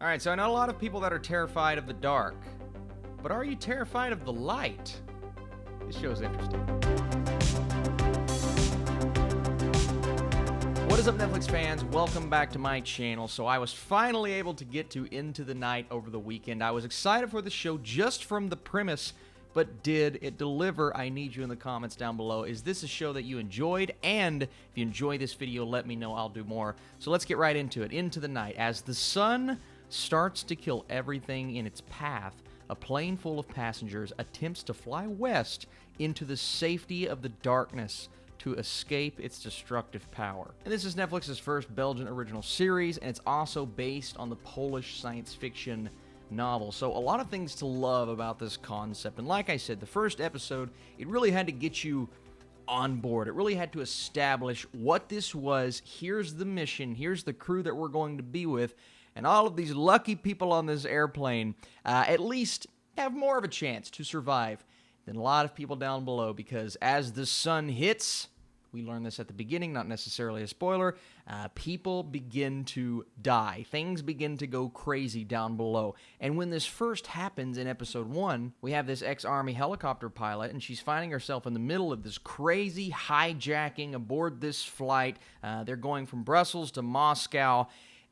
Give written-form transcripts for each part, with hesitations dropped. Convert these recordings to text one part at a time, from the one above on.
Alright, so I know a lot of people that are terrified of the dark, but are you terrified of the light? This show's interesting. What is up, Netflix fans? Welcome back to my channel. So I was finally able to get to Into the Night over the weekend. I was excited for the show just from the premise, but did it deliver? I need you in the comments down below. Is this a show that you enjoyed? And if you enjoy this video, let me know. I'll do more. So let's get right into it. Into the Night. As the sun starts to kill everything in its path, a plane full of passengers attempts to fly west into the safety of the darkness to escape its destructive power. And this is Netflix's first Belgian original series, and it's also based on the Polish science fiction novel. So a lot of things to love about this concept. And like I said, the first episode, it really had to get you on board. It really had to establish what this was. Here's the mission. Here's the crew that we're going to be with. And all of these lucky people on this airplane at least have more of a chance to survive than a lot of people down below, because as the sun hits, we learn this at the beginning, not necessarily a spoiler, people begin to die. Things begin to go crazy down below. And when this first happens in episode 1, we have this ex-Army helicopter pilot, and she's finding herself in the middle of this crazy hijacking aboard this flight. They're going from Brussels to Moscow,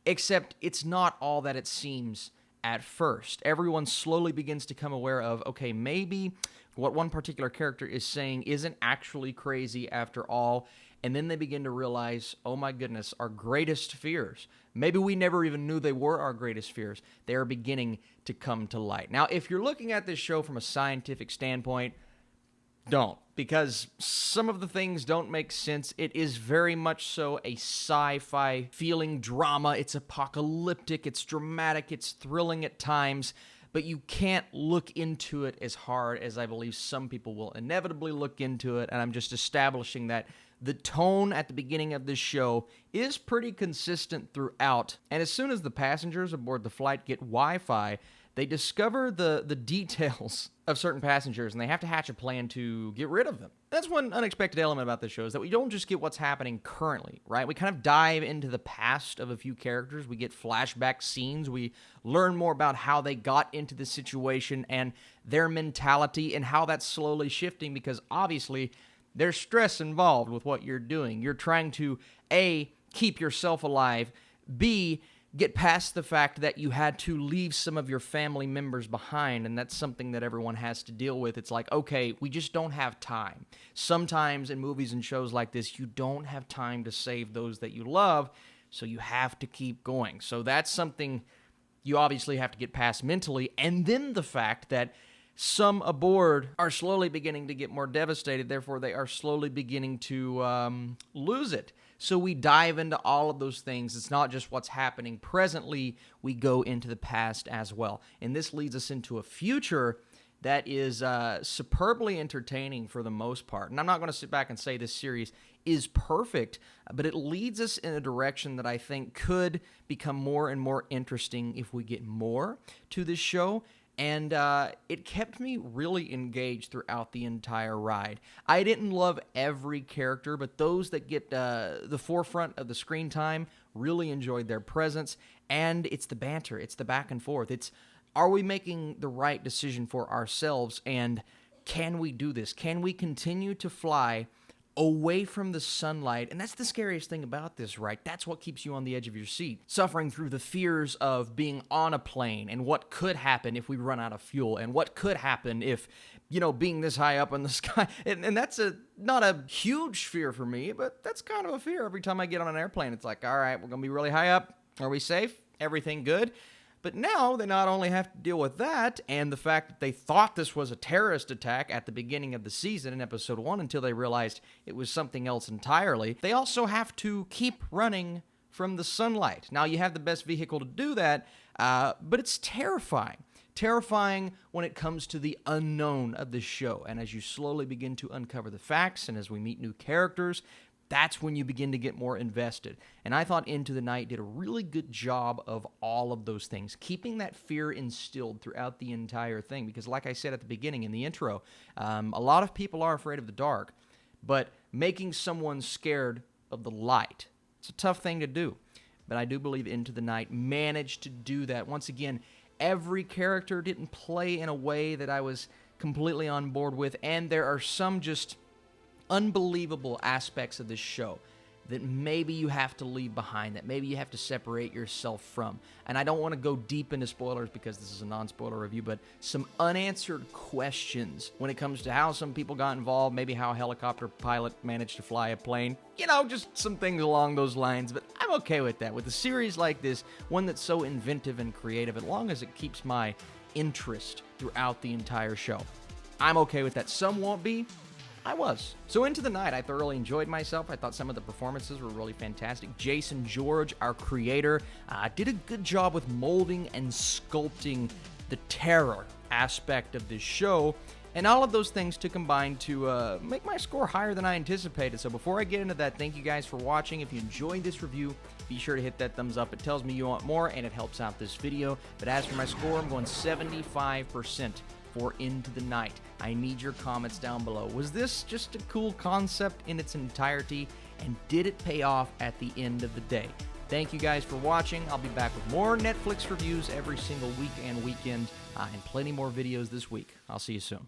except it's not all that it seems at first. Everyone slowly begins to come aware of, okay, maybe what one particular character is saying isn't actually crazy after all. And then they begin to realize, oh my goodness, our greatest fears, maybe we never even knew they were our greatest fears, they are beginning to come to light. Now, if you're looking at this show from a scientific standpoint, don't, because some of the things don't make sense. It is very much so a sci-fi feeling drama. It's apocalyptic, it's dramatic, it's thrilling at times, but you can't look into it as hard as I believe some people will inevitably look into it. And I'm just establishing that the tone at the beginning of this show is pretty consistent throughout. And as soon as the passengers aboard the flight get Wi-Fi, they discover the details of certain passengers, and they have to hatch a plan to get rid of them. That's one unexpected element about this show, is that we don't just get what's happening currently, right? We kind of dive into the past of a few characters. We get flashback scenes. We learn more about how they got into this situation and their mentality and how that's slowly shifting, because obviously there's stress involved with what you're doing. You're trying to, A, keep yourself alive, B, get past the fact that you had to leave some of your family members behind, and that's something that everyone has to deal with. It's like, okay, we just don't have time. Sometimes in movies and shows like this, you don't have time to save those that you love, so you have to keep going. So that's something you obviously have to get past mentally. And then the fact that some aboard are slowly beginning to get more devastated, therefore they are slowly beginning to lose it. So we dive into all of those things. It's not just what's happening presently, we go into the past as well. And this leads us into a future that is superbly entertaining for the most part. And I'm not going to sit back and say this series is perfect, but it leads us in a direction that I think could become more and more interesting if we get more to this show. And it kept me really engaged throughout the entire ride. I didn't love every character, but those that get the forefront of the screen time really enjoyed their presence. And it's the banter, it's the back and forth. It's, are we making the right decision for ourselves? And can we do this? Can we continue to fly away from the sunlight? And that's the scariest thing about this, right? That's what keeps you on the edge of your seat, suffering through the fears of being on a plane and what could happen if we run out of fuel, and what could happen if, you know, being this high up in the sky. And that's not a huge fear for me, but that's kind of a fear every time I get on an airplane. It's like, all right, we're gonna be really high up. Are we safe? Everything good? But now they not only have to deal with that and the fact that they thought this was a terrorist attack at the beginning of the season in episode 1 until they realized it was something else entirely, they also have to keep running from the sunlight. Now, you have the best vehicle to do that, but it's terrifying. Terrifying when it comes to the unknown of the show. And as you slowly begin to uncover the facts and as we meet new characters, that's when you begin to get more invested. And I thought Into the Night did a really good job of all of those things, keeping that fear instilled throughout the entire thing. Because like I said at the beginning in the intro, a lot of people are afraid of the dark, but making someone scared of the light, it's a tough thing to do. but I do believe Into the Night managed to do that. Once again, every character didn't play in a way that I was completely on board with, and there are some just unbelievable aspects of this show that maybe you have to leave behind, that maybe you have to separate yourself from. And I don't want to go deep into spoilers because this is a non-spoiler review, but some unanswered questions when it comes to how some people got involved, maybe how a helicopter pilot managed to fly a plane, you know, just some things along those lines. But I'm okay with that. With a series like this, one that's so inventive and creative, as long as it keeps my interest throughout the entire show, I'm okay with that. Some won't be. I was. So Into the Night, I thoroughly enjoyed myself. I thought some of the performances were really fantastic. Jason George, our creator, did a good job with molding and sculpting the terror aspect of this show. And all of those things to combine to make my score higher than I anticipated. So before I get into that, thank you guys for watching. If you enjoyed this review, be sure to hit that thumbs up. It tells me you want more, and it helps out this video. But as for my score, I'm going 75% for Into the Night. I need your comments down below. Was this just a cool concept in its entirety, and did it pay off at the end of the day? Thank you guys for watching. I'll be back with more Netflix reviews every single week and weekend, and plenty more videos this week. I'll see you soon.